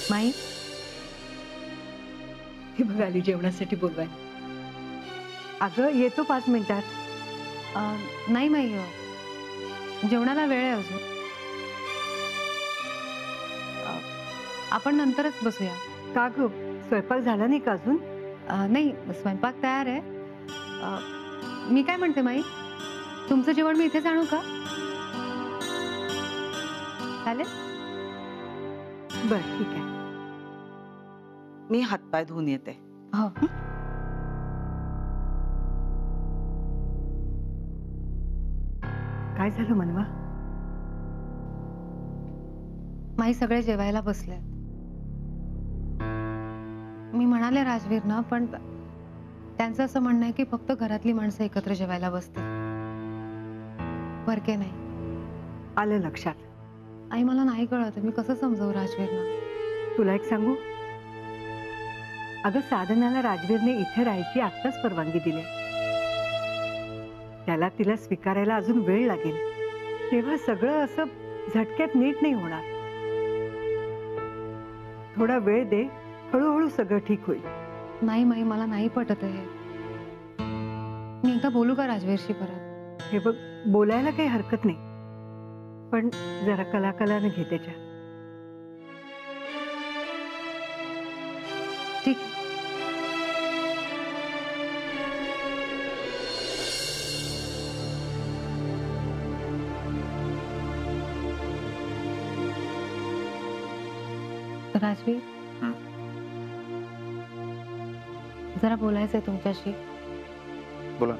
माई ही बघ आली जेवणासाठी बोलवाय. अगं येतो 5 मिनिटात. नाही माई, जेवणाला वेळ आहे अजून. आपण नंतरच बसूया. का ग, स्वयंपाक झाला नाही का अजून? नाही, स्वयंपाक तयार आहे. मी काय म्हणते माई, तुमचं जेवण मी इथेच आणू का? चालेल? बरं ठीक आहे. मी हातपाय धुवून येते. हो. काय झालं मनवा? माई सगळे जेवायला बसले. मी म्हणाले राजवीरना, पण त्यांचं असं म्हणणं आहे की फक्त घरातली माणसं एकत्र जेवायला बसतील, परके नाही. आलं लक्षात. आई मला नाही कळत, मी कसं समजावू राजवीरना? तुला एक सांगू, अगं साधनाला राजवीरने इथे राहायची आत्ताच परवानगी दिली. त्याला तिला स्वीकारायला अजून वेळ लागेल, तेव्हा सगळं असं झटक्यात नीट नाही होणार. थोडा वेळ दे, हळूहळू सगळं ठीक होईल. नाही माई, मला नाही पटत आहे. मी एकदा बोलू का राजवीरशी परत? हे बघ, बोलायला काही हरकत नाही, पण जरा कलाकलानं घे त्याच्या. ठीक आहे. राजवीर, जरा बोलायचंय तुमच्याशी. बोला.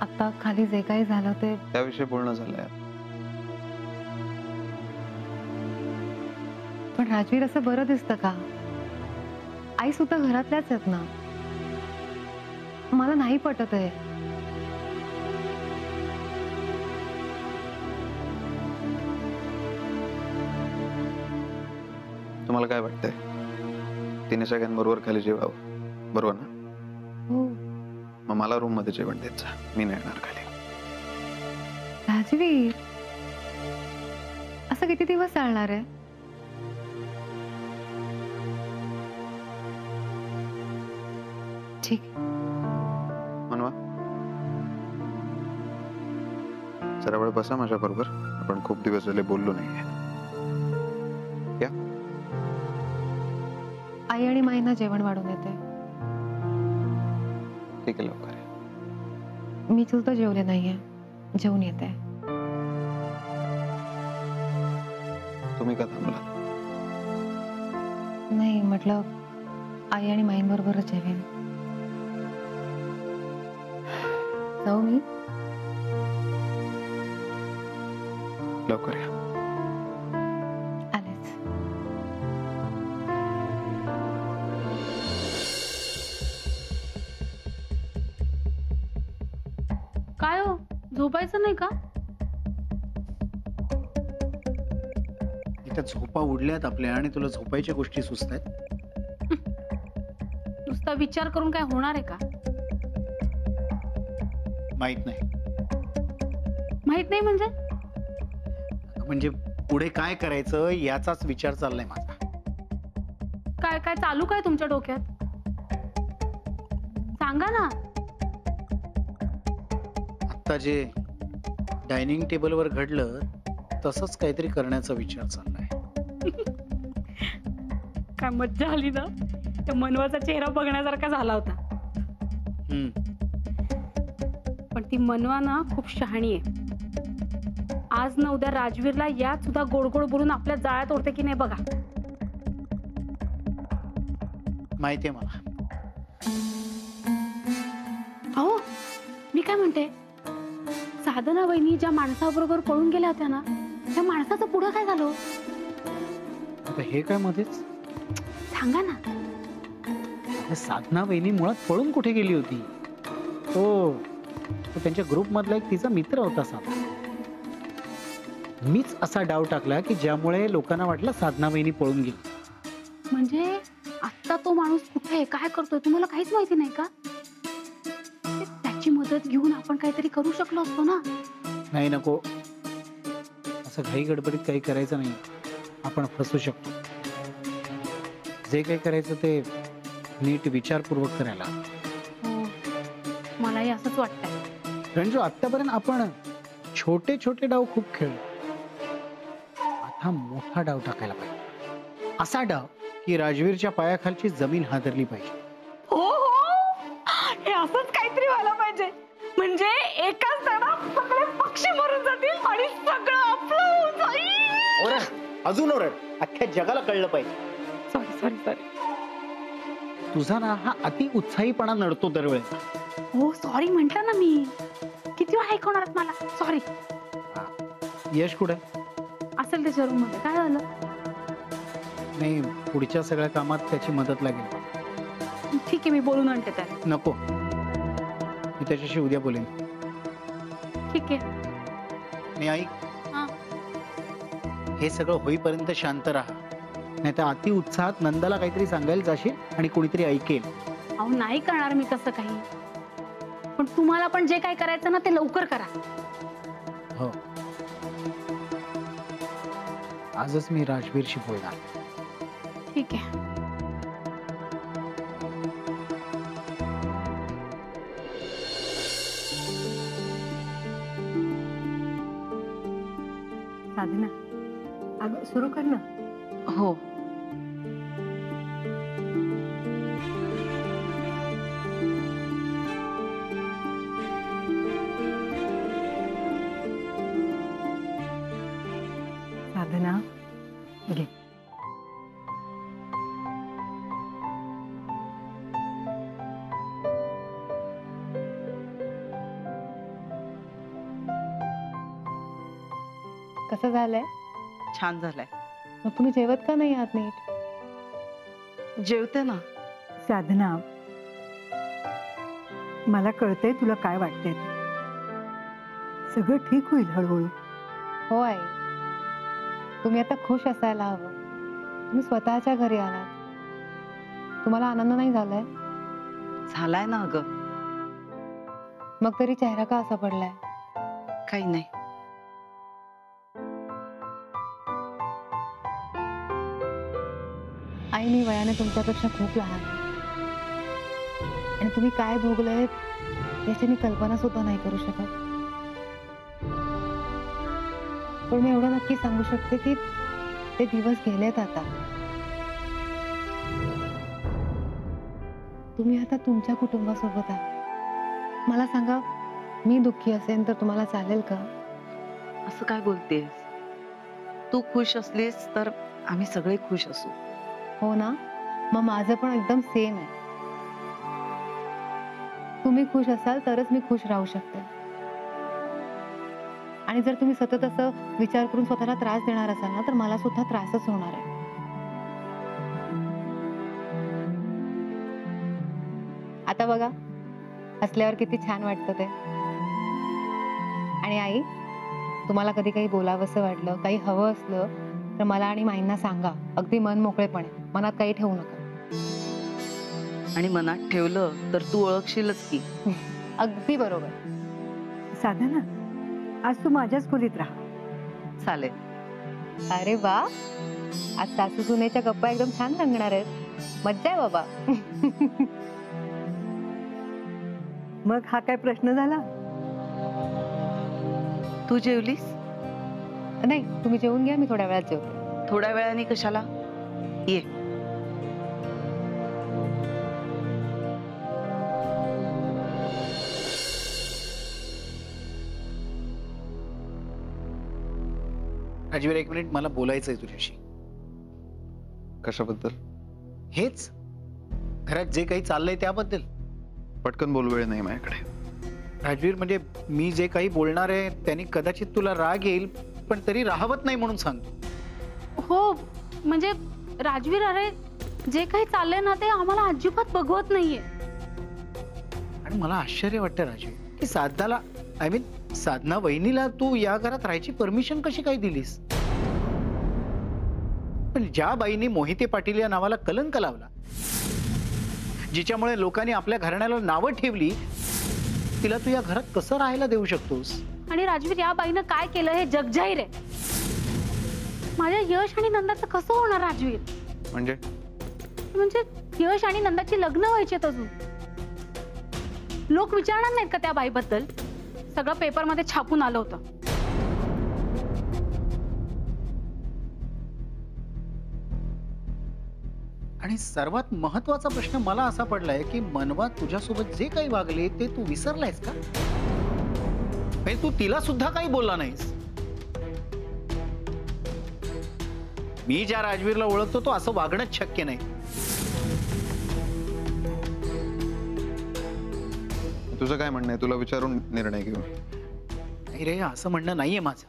आता खाली जे काही झालं ते त्याविषयी बोलणं झालंय. पण राजवीर, असं बरं दिसतं का? आई सुद्धा घरातल्याच आहेत ना. मला नाही पटत आहे. तुम्हाला काय वाटतंय? तिने सगळ्यांबरोबर खाली जेवावं, बरोबर ना? हो. मग मला रूम मध्ये जेवण देत जा, मी नाही येणार खाली. राजवीर, असं किती दिवस चालणार आहे? ठीक. मनवा, जरा वेळ बसा माझ्या बरोबर. आपण खूप दिवस झाले बोललो नाहीये. या. आई आणि माईंना जेवण वाढून येते. ठीक आहे, लवकर या. मी सुद्धा जेवले नाहीये, जेवून येते. तुम्ही का थांबला? नाही, म्हटलं आई आणि माईंबरोबरच जेवेन. जाऊ मी? लवकर या. आलेच. काय हो, झोपायचं नाही का? इथं झोपा उडल्यात आपल्या आणि तुला झोपायच्या गोष्टी सुचतायत. नुसता विचार करून काय होणार आहे का? माहित नाही. माहित नाही म्हणजे? म्हणजे पुढे काय करायचं याचाच विचार चाललाय माझा. काय काय चालू काय तुमच्या डोक्यात? सांगा ना. आता जे डायनिंग टेबलवर घडलं तसंच काहीतरी करण्याचा विचार चाललाय. काय मज्जा आली ना. त्या मनवाचा चेहरा बघण्यासारखा झाला होता. पण ती मनवा ना खूप शहाणी आहे. आज ना उद्या राजवीरला यात सुद्धा गोड गोड बोलून आपल्या जाळ्यात ओढते की नाही बघा. माहितीये मला. अहो, मी काय म्हणते, साधना वहिनी ज्या माणसाबरोबर पळून गेल्या होत्या ना, त्या माणसाचं पुढं काय झालं? आता हे काय मध्येच? सांगा ना. साधना वहिनी मुळात पळून कुठे गेली होती? हो, तो त्यांच्या ग्रुप मधला एक तिचा मित्र होता साधना. मीच असा डाव टाकला की ज्यामुळे लोकांना वाटलं साधना वहिनी पळून गेली. म्हणजे आता तो माणूस कुठे काय करतोय तुम्हाला काहीच माहिती नाही का? त्याची मदत घेऊन आपण काहीतरी करू शकलो असतो ना. नाही, नको. असं घाई गडबडीत काही करायचं नाही. आपण फसू शकतो. जे काही करायचं ते नीट विचारपूर्वक करायला. हो, मलाही असंच वाटतंय. रंजू, आतापर्यंत आपण छोटे छोटे डाव खूप खेळलो. आता मोठा डाव टाकायला पाहिजे. असा डाव की राजवीरच्या पायाखालची जमीन हादरली पाहिजे. हो हो, हे असंच काहीतरी व्हायला पाहिजे. म्हणजे एकाच दडात सगळे पक्षी मरून जातील आणि सगळं आपलं होऊन जाईल. ओरड, अजून ओरड. अख्ख्या जगाला कळलं पाहिजे. Sorry sorry sorry. तुझा ना हा अति उत्साहीपणा नडतो दरवेळेस. हो सॉरी म्हटलं ना मी. किती वेळा ऐकवणार मला. सॉरी. यश कुठे? असेल त्याच्या रूम मध्ये. काय झालं? नाही, पुढच्या सगळ्या कामात त्याची मदत लागेल. ठीक आहे, मी बोलून आणते त्याला. नको, मी त्याच्याशी उद्या बोलेन. ठीक आहे. मी ऐक, हा. हे सगळं होईपर्यंत शांत राहा. नाही तर अति उत्साहात नंदाला काहीतरी सांगायला जाशील आणि कोणीतरी ऐकेल. अहो नाही करणार मी तसं काही. पण तुम्हाला पण जे काय करायचं ना ते लवकर करा. हो, आजच मी राजवीरशी बोलणार. ठीक आहे. साधना, अगं सुरू कर ना. हो. साधना, घे. कसं झालंय? छान झालंय. मग तुम्ही जेवत का नाही आहात नीट? जेवते ना. साधना, मला कळतंय तुला काय वाटतंय ते. सगळं ठीक होईल हळूहळू. हो आई, तुम्ही आता खुश असायला हवं. तुम्ही स्वतःच्या घरी आलात. तुम्हाला आनंद नाही झालाय? झालाय ना अगं. मग तरी चेहरा का असा पडलाय? काही नाही. आई, मी वयाने तुमच्यापेक्षा खूप लहान आहे. आणि तुम्ही काय भोगलंय याची मी कल्पना सुद्धा नाही करू शकत. पण मी एवढं नक्की सांगू शकते की ते दिवस गेलेत आता. तुम्ही आता तुमच्या कुटुंबासोबत आहात. मला सांगा, मी दुःखी असेन तर तुम्हाला चालेल का? असं काय बोलतेस? तू खुश असलीस तर आम्ही सगळे खुश असू. हो ना, मग माझं पण एकदम सेम आहे. तुम्ही खुश असाल तरच मी खुश राहू शकते. आणि जर तुम्ही सतत असं विचार करून स्वतःला त्रास देणार असाल ना तर मला सुद्धा त्रासच होणार आहे. आता बघा, हसल्यावर किती छान वाटतं ते. आणि आई, तुम्हाला कधी काही बोलावंसं वाटलं, काही हवं असलं तर मला आणि माईंना सांगा. अगदी मन मोकळेपणे, मनात काही ठेवू नका. आणि मनात ठेवलं तर तू ओळखशीलच की. अगदी बरोबर. साधना, आज तू माझ्याच खोलीत राहा. चालेल. अरे वा, आज सासू सुनेच्या गप्पा एकदम छान रंगणार आहेत. मज्जा आहे बाबा. मग हा काय प्रश्न झाला? तू जेवलीस? नाही, तुम्ही जेवून घ्या, मी थोड्या वेळात जेवते. थोड्या वेळाने कशाला? ये. राजवीर, एक मिनिट, मला बोलायचंय तुझ्याशी. कशाबद्दल? हेच घरात जे काही चाललंय त्याबद्दल. पटकन बोल, वेळ नाही माझ्याकडे. राजवीर, म्हणजे मी जे काही बोलणार आहे त्यांनी कदाचित तुला राग येईल, पण तरी राहवत नाही म्हणून सांगतो. हो म्हणजे राजवीर, अरे जे काही चाललंय ना ते आम्हाला अजिबात बघवत नाहीये. आणि मला आश्चर्य वाटतं राजवीर की साधनाला, आय मीन साधना वहिनीला तू या घरात राहायची परमिशन कशी काय दिलीस? पण ज्या बाईंनी मोहिते पाटील या नावाला कलंक लावला, जिच्यामुळे लोकांनी आपल्या घराण्याला नावं ठेवली, तिला तू या घरात कसं राहायला देऊ शकतोस? आणि राजवीर, या बाईनं काय केलं हे जगजाहीर आहे. माझ्या यश आणि नंदाचं कसं होणार राजवीर? म्हणजे यश आणि नंदाची लग्न व्हायचेत अजून. लोक विचारणार नाहीत का त्या बाईबद्दल? सगळं पेपरमध्ये छापून आलं होतं. आणि सर्वात महत्वाचा प्रश्न मला असा पडलाय की मनवा तुझ्यासोबत जे काही वागले ते तू विसरलायस का? म्हणजे तू तिला सुद्धा काही बोलला नाहीस. मी ज्या राजवीरला ओळखतो तो असं वागणंच शक्य नाही. तुझं काय म्हणणं आहे? तुला विचारून निर्णय घेऊ. नाही रे, असं म्हणणं नाहीये माझं.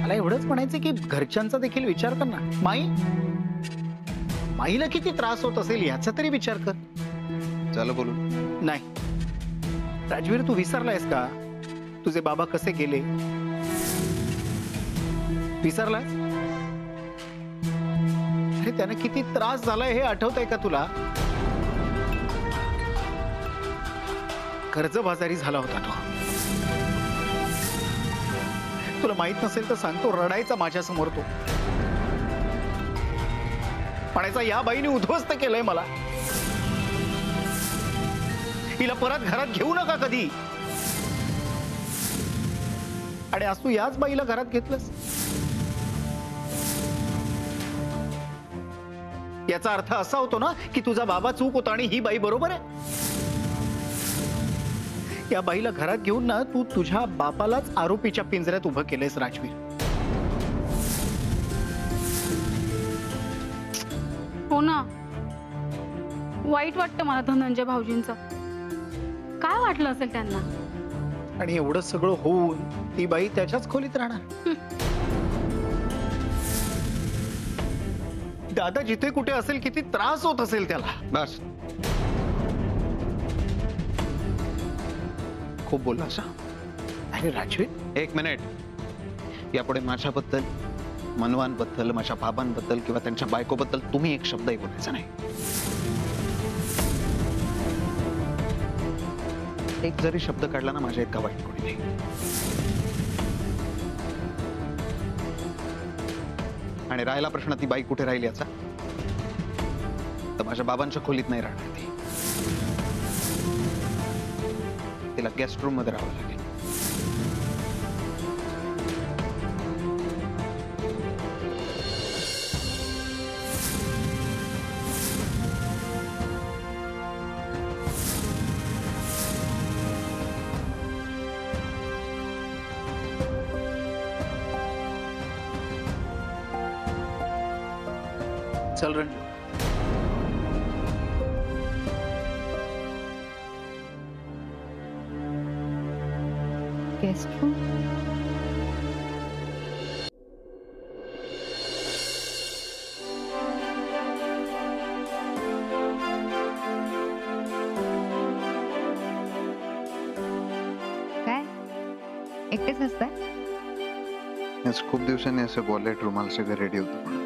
मला एवढंच म्हणायचं की घरच्यांचा देखील विचार कर ना. माईला किती त्रास होत असेल याचा तरी विचार कर. झालं बोलून? नाही राजवीर, तू विसरलायस का तुझे बाबा कसे गेले? विसरलायस? अरे त्याने किती त्रास झालाय हे आठवतंय का तुला? कर्जबाजारी झाला होता तो. तुला माहित नसेल तर सांगतो, रडायचा माझ्या समोर तो. म्हणायचा या बाईने उद्ध्वस्त केलंय मला, हिला परत घरात घेऊ नका कधी. आणि आज तू याच बाईला घरात घेतलंस. याचा अर्थ असा होतो ना की तुझा बाबा चूक होता आणि ही बाई बरोबर आहे. या बाईला घरात घेऊन ना तू तुझ्या बापालाच आरोपीच्या पिंजऱ्यात उभं केलंयस राजवीर. हो ना, वाईट वाटतं मला धनंजय भाऊजींचं. काय वाटलं असेल त्यांना? आणि एवढं सगळं होऊन ती बाई त्याच्याच खोलीत राहणार. दादा जिथे कुठे असेल किती त्रास होत असेल त्याला. बस, खूप बोललास. अरे राजवीर, एक मिनिट. यापुढे माझ्याबद्दल, मनवांबद्दल, माझ्या बाबांबद्दल किंवा त्यांच्या बायकोबद्दल तुम्ही एक शब्दही बोलायचा नाही. एक जरी शब्द काढला ना माझ्या इतका वाईट कोणी नाही. आणि राहिला प्रश्न ती बाई कुठे राहील याचा, तर माझ्या बाबांच्या खोलीत नाही राहणार ती. तिला गेस्ट रूम मध्ये राहावं लागेल. चल रंजू. Guest room? काय एकटेच असताय? आज खूप दिवसांनी असं वॉलेट रुमाल सगळं रेडी होतं.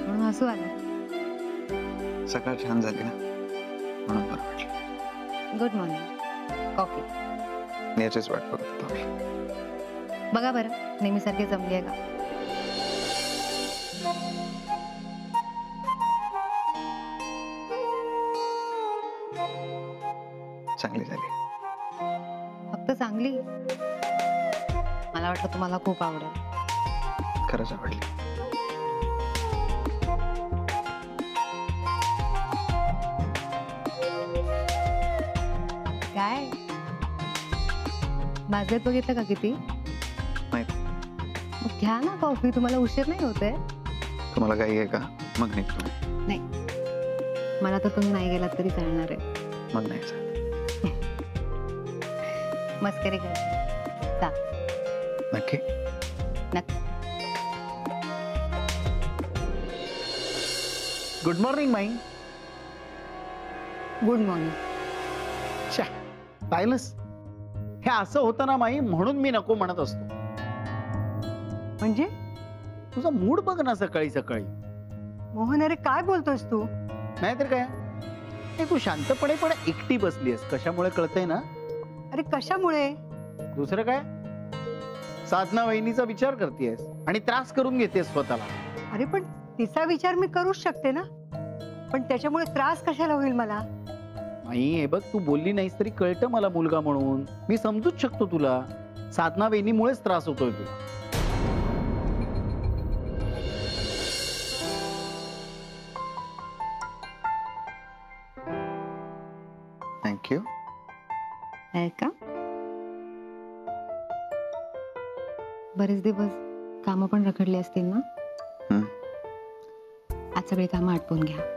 म्हणून हसू आलं. सकाळ छान झाली ना, म्हणून बरं वाटलं. Good morning. कॉफी याचीच वाट बघत होतो मी. बघा बरं, नेहमीसारखी जमली आहे का? चांगली झाली. फक्त चांगली? मला वाटलं तुम्हाला खूप आवडेल. खरंच आवडली. काय माझ्यात बघितलं का किती? माहित. मग घ्या ना कॉफी, तुम्हाला उशीर नाही होते? तुम्हाला काही आहे का? मग निघतो. नाही, मला तर तुम्ही नाही गेलात तरी चालणार आहे. मग नाही जात. मस्करी कर. जा. नक्की? नक्की. गुड मॉर्निंग माई. Good morning. पाहिलंस, हे असं होतं ना माई, म्हणून मी नको म्हणत असतो. म्हणजे तुझा मूड बघ ना सकाळी सकाळी. मोहन, अरे काय बोलतोस तू? नाहीतर काय. हे तू शांतपणे पण एकटी बसलीस, कशामुळे कळतंय ना? अरे कशामुळे? दुसरं काय, साधना वहिनीचा विचार करतेस आणि त्रास करून घेतेस स्वतःला. अरे पण तिचा विचार मी करूच शकते ना, पण त्याच्यामुळे त्रास कशाला होईल मला? आई हे बघ, तू बोलली नाहीस तरी कळतं मला मुलगा म्हणून. मी समजूच शकतो तुला. साधना वहिनीमुळेच त्रास होतोय तुला. थँक्यू. आहे का? बरेच दिवस कामं पण रखडली असतील ना? हं. आज सगळी कामं आटपून घ्या.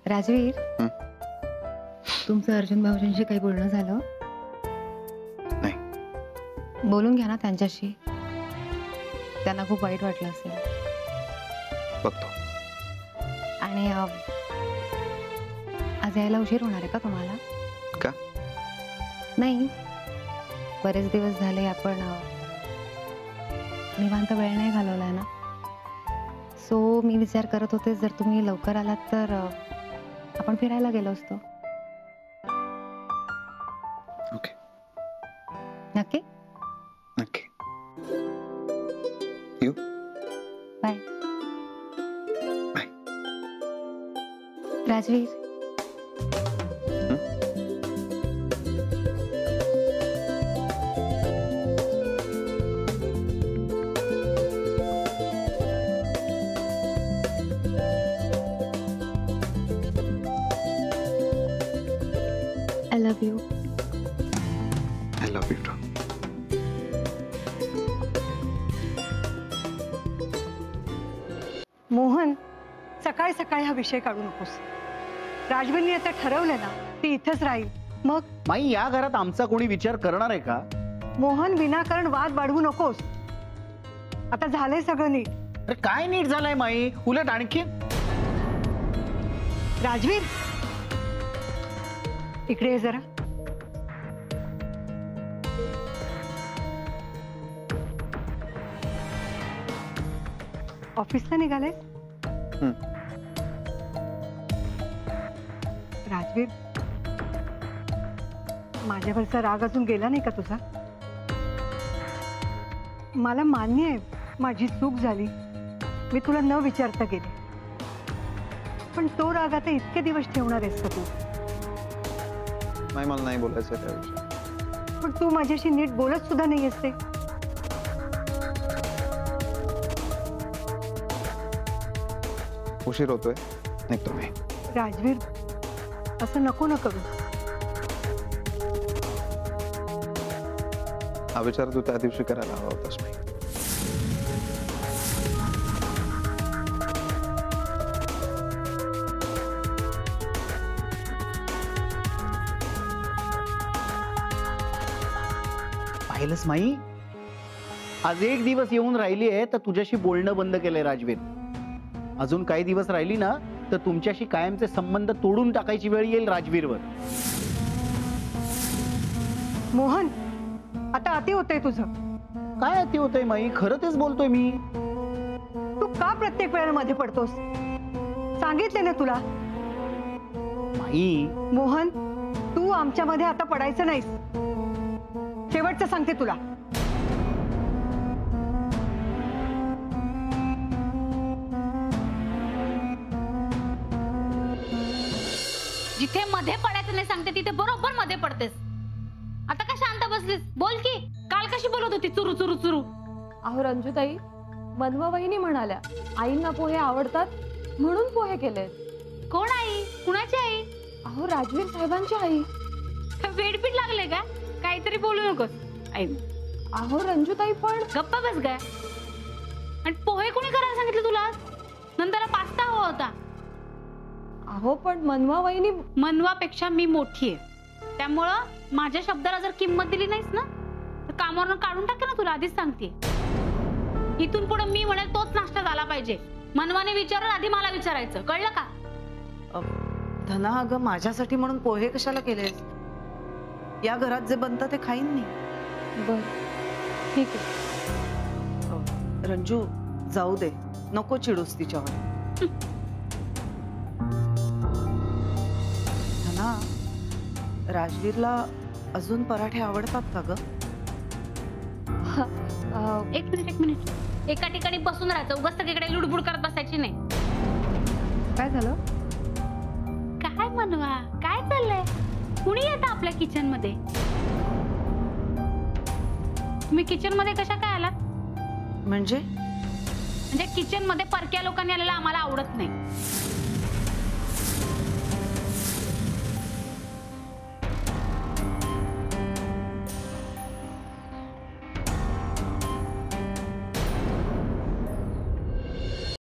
राजवीर, हं? तुमचं अर्जुन भाऊजींशी काही बोलणं झालं? नाही. बोलून घ्या ना त्यांच्याशी. त्यांना खूप वाईट वाटलं असेल. बघतो. आणि आज यायला उशीर होणार आहे का तुम्हाला? का? नाही, बरेच दिवस झाले आपण निवांत वेळ नाही घालवलाय ना. सो मी विचार करत होते जर तुम्ही लवकर आलात तर आपण फिरायला गेलो असतो. ओके. नक्की? नक्की. येऊ? Bye. Bye. Rajveer, I love you. I love you too. Mohan, सकाळी सकाळी हा विषय काढू नकोस. राजवीरने आता ठरवलं ना, ती इथंच राहील. मग माई, या घरात आमचा कोणी विचार करणार आहे का? मोहन, विनाकारण वाद वाढवू नकोस. आता झालंय सगळं नीट. अरे काय नीट झालंय माई? उलट आणखी. राजवीर, इकडे ये जरा. ऑफिसला निघाले? हं. राजवीर, माझ्यावरचा राग अजून गेला नाही का तुझा? मला मान्य आहे माझी चूक झाली, मी तुला न विचारता गेले. पण तो राग आता इतके दिवस ठेवणार आहेस का तू? नाही, मला नाही बोलायचं त्याविषयी. पण तू माझ्याशी नीट बोलत सुद्धा नाही असते. उशीर होतोय, निघतो मी. राजवीर, असं नको ना करू. हा विचार तू त्या दिवशी करायला हवा होतास मी. पाहिलंस माई, आज एक दिवस येऊन राहिली आहे तर तुझ्याशी बोलणं बंद केलंय राजवीर. अजून काही दिवस राहिली ना तर तुमच्याशी कायमचे संबंध तोडून टाकायची वेळ येईल राजवीरवर. मोहन, आता अति होतंय तुझं. काय अति होतंय माई? खरं तेच बोलतोय मी. तू का प्रत्येक वेळेला मध्ये पडतोस? सांगितले ना तुला. माई, मोहन, तू आमच्यामध्ये आता पडायचं नाहीस. शेवटचं सांगते तुला. जिथे मध्ये पडायचं नाही सांगते तिथे बरोबर मध्ये पडतेस. आता का शांत बसलीस? बोल की. काल कशी बोलत होती चुरू चुरू चुरू? अहो रंजुताई, मनवा वहिनी म्हणाल्या आईंना पोहे आवडतात म्हणून पोहे केले. कोण आई? कुणाची आई? अहो राजवीर साहेबांची आई. वेडपीट लागले का? काहीतरी बोलू नकोस. आई, अहो रंजुताई, पण गप्पा बस काय. आणि पोहे कोणी करायला सांगितलं तुला? नंतर पास्ता हवा होता. अहो पण मनवा वहिनी. मनवापेक्षा मी मोठी आहे, त्यामुळं माझ्या शब्दाला जर किंमत दिली नाहीस ना तर कामावरून काढून टाके ना तुला. आधीच सांगते. इथून पुढे मी म्हणेल तोच नाश्ता झाला पाहिजे. मनवाने विचारलं आधी मला विचारायचं, कळलं का? धना, अगं माझ्यासाठी म्हणून पोहे कशाला केलेस? या घरात जे बनतं ते खाईन मी. बर, ठीक आहे. रंजू, जाऊ दे, नको चिडूस धना, राजवीरला अजून पराठे आवडतात का ग? एक मिनिट एका ठिकाणी बसून राहायचं, उगाच सगळीकडे लुडबुड करत बसायची नाही. काय झालं? काय मनवा, काय चाललंय? कुणी येतं आपल्या किचन मध्ये? तुम्ही किचन मध्ये कशा काय आलात? म्हणजे म्हणजे किचन मध्ये परक्या लोकांनी आलेला आम्हाला आवडत नाही.